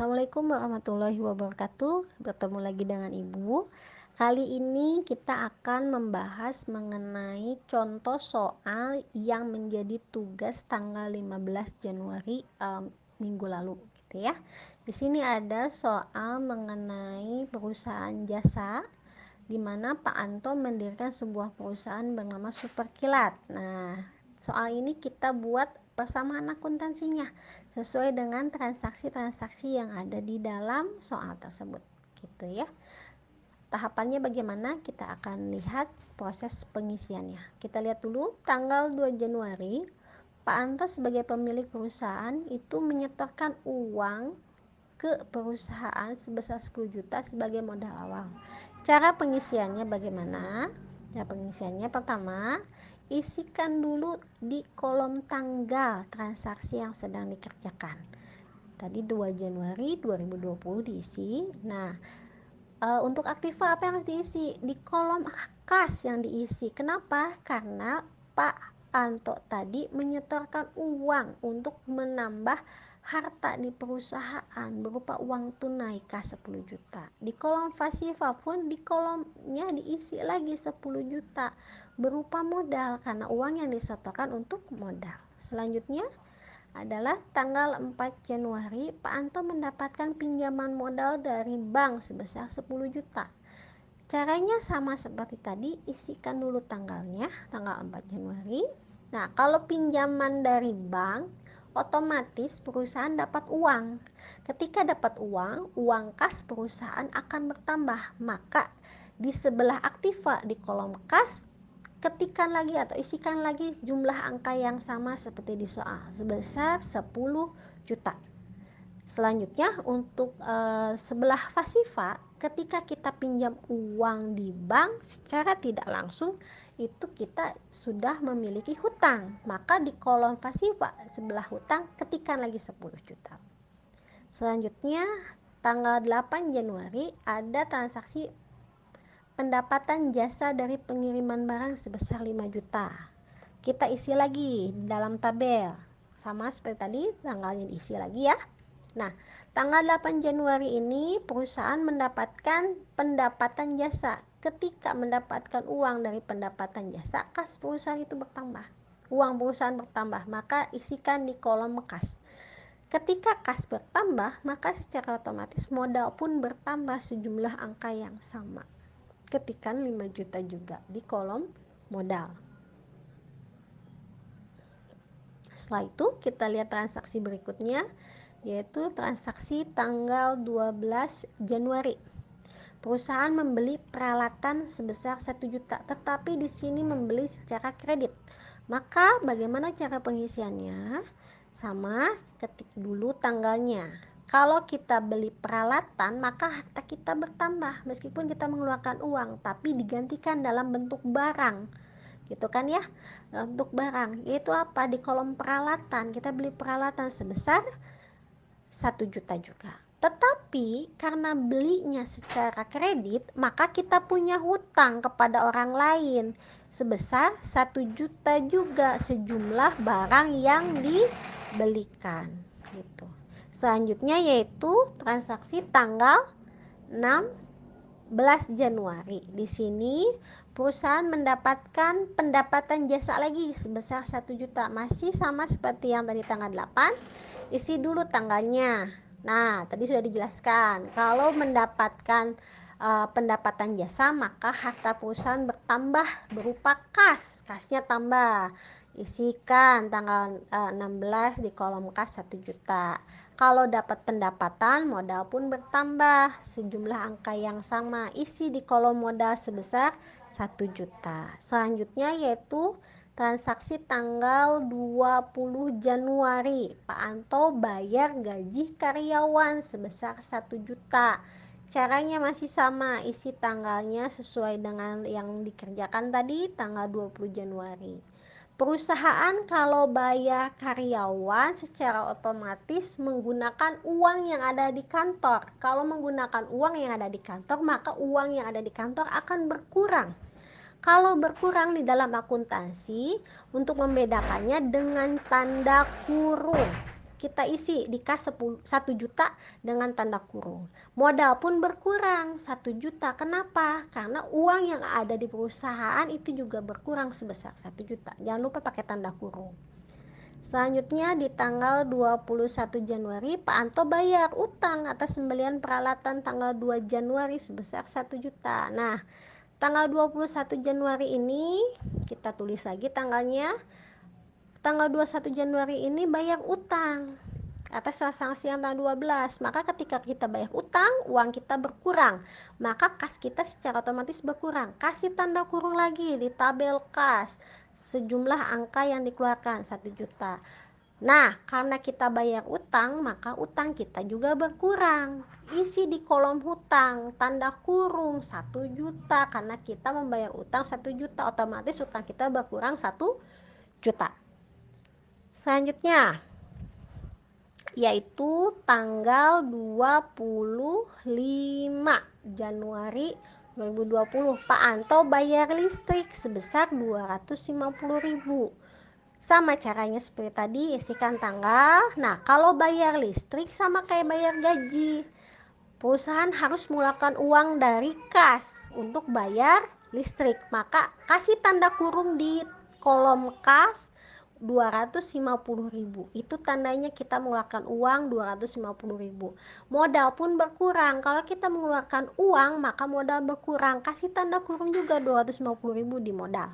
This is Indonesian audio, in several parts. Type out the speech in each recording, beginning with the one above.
Assalamualaikum warahmatullahi wabarakatuh. Bertemu lagi dengan Ibu. Kali ini kita akan membahas mengenai contoh soal yang menjadi tugas tanggal 15 Januari minggu lalu gitu ya. Di sini ada soal mengenai perusahaan jasa di mana Pak Anto mendirikan sebuah perusahaan bernama Superkilat. Nah, soal ini kita buat persamaan akuntansinya sesuai dengan transaksi-transaksi yang ada di dalam soal tersebut gitu ya. Tahapannya bagaimana? Kita akan lihat proses pengisiannya. Kita lihat dulu tanggal 2 Januari Pak Anto sebagai pemilik perusahaan itu menyetorkan uang ke perusahaan sebesar 10 juta sebagai modal awal. Cara pengisiannya bagaimana? Cara pengisiannya pertama, isikan dulu di kolom tanggal transaksi yang sedang dikerjakan. Tadi 2 Januari 2020 diisi. Nah, untuk aktiva apa yang harus diisi? Di kolom kas yang diisi. Kenapa? Karena Pak Anto tadi menyetorkan uang untuk menambah harta di perusahaan berupa uang tunai kas 10 juta. Di kolom pasiva pun di kolomnya diisi lagi 10 juta berupa modal karena uang yang disetorkan untuk modal. Selanjutnya adalah tanggal 4 Januari Pak Anto mendapatkan pinjaman modal dari bank sebesar 10 juta. Caranya sama seperti tadi, isikan dulu tanggalnya, tanggal 4 Januari. Nah, kalau pinjaman dari bank otomatis perusahaan dapat uang. Ketika dapat uang kas perusahaan akan bertambah. Maka di sebelah aktiva di kolom kas ketikkan lagi atau isikan lagi jumlah angka yang sama seperti di soal sebesar 10 juta. Selanjutnya untuk sebelah pasiva, ketika kita pinjam uang di bank secara tidak langsung itu kita sudah memiliki hutang, maka di kolom pasiva sebelah hutang ketikkan lagi 10 juta. Selanjutnya tanggal 8 Januari ada transaksi pendapatan jasa dari pengiriman barang sebesar 5 juta. Kita isi lagi dalam tabel sama seperti tadi, tanggalnya diisi lagi ya. Nah, tanggal 8 Januari ini perusahaan mendapatkan pendapatan jasa. Ketika mendapatkan uang dari pendapatan jasa, kas perusahaan itu bertambah. Uang perusahaan bertambah, maka isikan di kolom kas. Ketika kas bertambah, maka secara otomatis modal pun bertambah sejumlah angka yang sama. Ketikkan 5 juta juga di kolom modal. Setelah itu kita lihat transaksi berikutnya, yaitu transaksi tanggal 12 Januari. Perusahaan membeli peralatan sebesar 1 juta, tetapi di sini membeli secara kredit. Maka bagaimana cara pengisiannya? Sama, ketik dulu tanggalnya. Kalau kita beli peralatan, maka harta kita bertambah meskipun kita mengeluarkan uang, tapi digantikan dalam bentuk barang. Gitu kan ya? Untuk barang, yaitu apa? Di kolom peralatan, kita beli peralatan sebesar 1 juta juga. Tetapi karena belinya secara kredit, maka kita punya hutang kepada orang lain sebesar 1 juta juga sejumlah barang yang dibelikan gitu. Selanjutnya yaitu transaksi tanggal 16 Januari. Di sini perusahaan mendapatkan pendapatan jasa lagi sebesar 1 juta. Masih sama seperti yang tadi tanggal 8. Isi dulu tanggalnya. Nah, tadi sudah dijelaskan. Kalau mendapatkan pendapatan jasa, maka harta perusahaan bertambah berupa kas. Kasnya tambah. Isikan tanggal 16 di kolom kas 1 juta. Kalau dapat pendapatan, modal pun bertambah sejumlah angka yang sama. Isi di kolom modal sebesar 1 juta. Selanjutnya yaitu transaksi tanggal 20 Januari. Pak Anto bayar gaji karyawan sebesar 1 juta. Caranya masih sama, isi tanggalnya sesuai dengan yang dikerjakan tadi, tanggal 20 Januari. Perusahaan kalau bayar karyawan secara otomatis menggunakan uang yang ada di kantor. Kalau menggunakan uang yang ada di kantor, maka uang yang ada di kantor akan berkurang. Kalau berkurang di dalam akuntansi, untuk membedakannya dengan tanda kurung. kita isi di kas 1 juta dengan tanda kurung. Modal pun berkurang 1 juta. Kenapa? Karena uang yang ada di perusahaan itu juga berkurang sebesar 1 juta. Jangan lupa pakai tanda kurung. Selanjutnya di tanggal 21 Januari Pak Anto bayar utang atas pembelian peralatan tanggal 2 Januari sebesar 1 juta. Nah, tanggal 21 Januari ini kita tulis lagi tanggalnya. Tanggal 21 Januari ini bayar utang atas transaksi yang tanggal 12. Maka ketika kita bayar utang, uang kita berkurang. Maka kas kita secara otomatis berkurang. Kasih tanda kurung lagi di tabel kas. Sejumlah angka yang dikeluarkan 1 juta. Nah, karena kita bayar utang, maka utang kita juga berkurang. Isi di kolom hutang, tanda kurung 1 juta. Karena kita membayar utang 1 juta, otomatis utang kita berkurang 1 juta. Selanjutnya, yaitu tanggal 25 Januari 2020 Pak Anto bayar listrik sebesar 250.000. Sama caranya seperti tadi, isikan tanggal. Nah, kalau bayar listrik sama kayak bayar gaji. Perusahaan harus mengeluarkan uang dari kas untuk bayar listrik. Maka kasih tanda kurung di kolom kas 250.000. Itu tandanya kita mengeluarkan uang 250.000. Modal pun berkurang. Kalau kita mengeluarkan uang, maka modal berkurang. Kasih tanda kurung juga 250.000 di modal.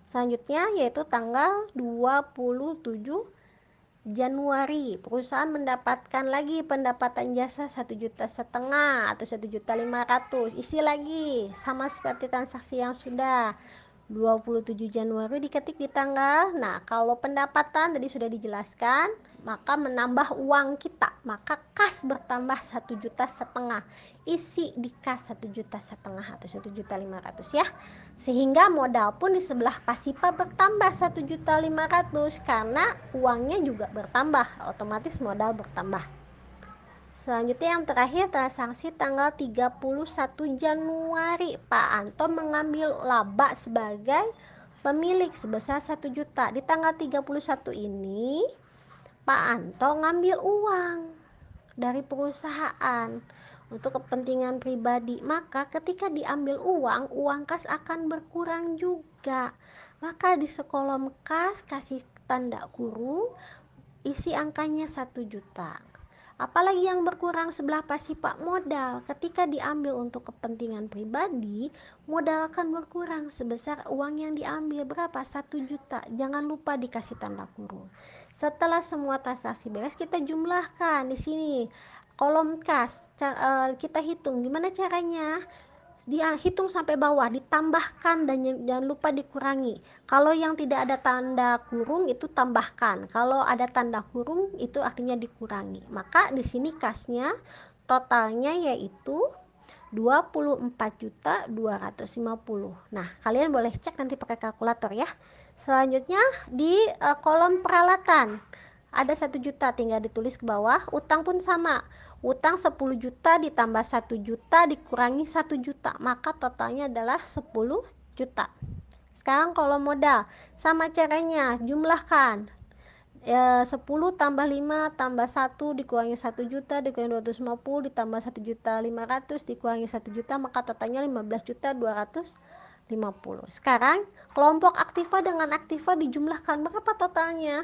Selanjutnya yaitu tanggal 27 Januari. Perusahaan mendapatkan lagi pendapatan jasa 1,5 juta atau 1,500.000. Isi lagi sama seperti transaksi yang sudah. 27 Januari diketik di tanggal. Nah, kalau pendapatan tadi sudah dijelaskan, maka menambah uang kita, maka kas bertambah 1,5 juta. Isi di kas 1,5 juta atau 1,500.000 ya. Sehingga modal pun di sebelah Pasipa bertambah 1,5 juta karena uangnya juga bertambah, otomatis modal bertambah. Selanjutnya yang terakhir transaksi tanggal 31 Januari Pak Anto mengambil laba sebagai pemilik sebesar 1 juta. Di tanggal 31 ini Pak Anto ngambil uang dari perusahaan untuk kepentingan pribadi. Maka ketika diambil uang kas akan berkurang juga. Maka di sekolom kas kasih tanda kurung, isi angkanya 1 juta. Apalagi yang berkurang sebelah Pasipa modal. Ketika diambil untuk kepentingan pribadi, modal akan berkurang sebesar uang yang diambil berapa? 1 juta. Jangan lupa dikasih tanda kurung. Setelah semua transaksi beres, kita jumlahkan di sini kolom kas. Kita hitung gimana caranya. Dia hitung sampai bawah, ditambahkan dan jangan lupa dikurangi. Kalau yang tidak ada tanda kurung itu tambahkan. Kalau ada tanda kurung itu artinya dikurangi. Maka di sini kasnya totalnya yaitu 24.250.000. Nah, kalian boleh cek nanti pakai kalkulator ya. Selanjutnya di kolom peralatan ada 1 juta, tinggal ditulis ke bawah. Utang pun sama. Utang 10 juta ditambah 1 juta dikurangi 1 juta, maka totalnya adalah 10 juta. Sekarang kalau modal, sama caranya, jumlahkan 10 tambah 5 tambah 1 dikurangi 1 juta dikurangi 250 ditambah 1.500.000 dikurangi 1 juta, maka totalnya 15.250. Sekarang kelompok aktiva dengan aktiva dijumlahkan, berapa totalnya?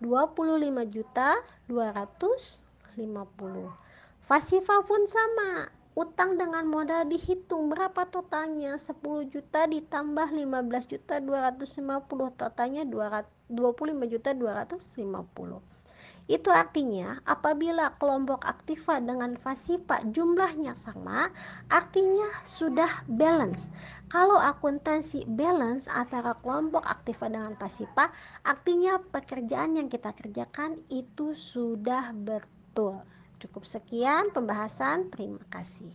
25.250. Pasifa pun sama, utang dengan modal dihitung, berapa totalnya? 10 juta ditambah 15.250, totalnya 25.250. Itu artinya apabila kelompok aktiva dengan Pasifa jumlahnya sama, artinya sudah balance. Kalau akuntansi balance antara kelompok aktiva dengan Pasifa, artinya pekerjaan yang kita kerjakan itu sudah betul. Cukup sekian pembahasan, terima kasih.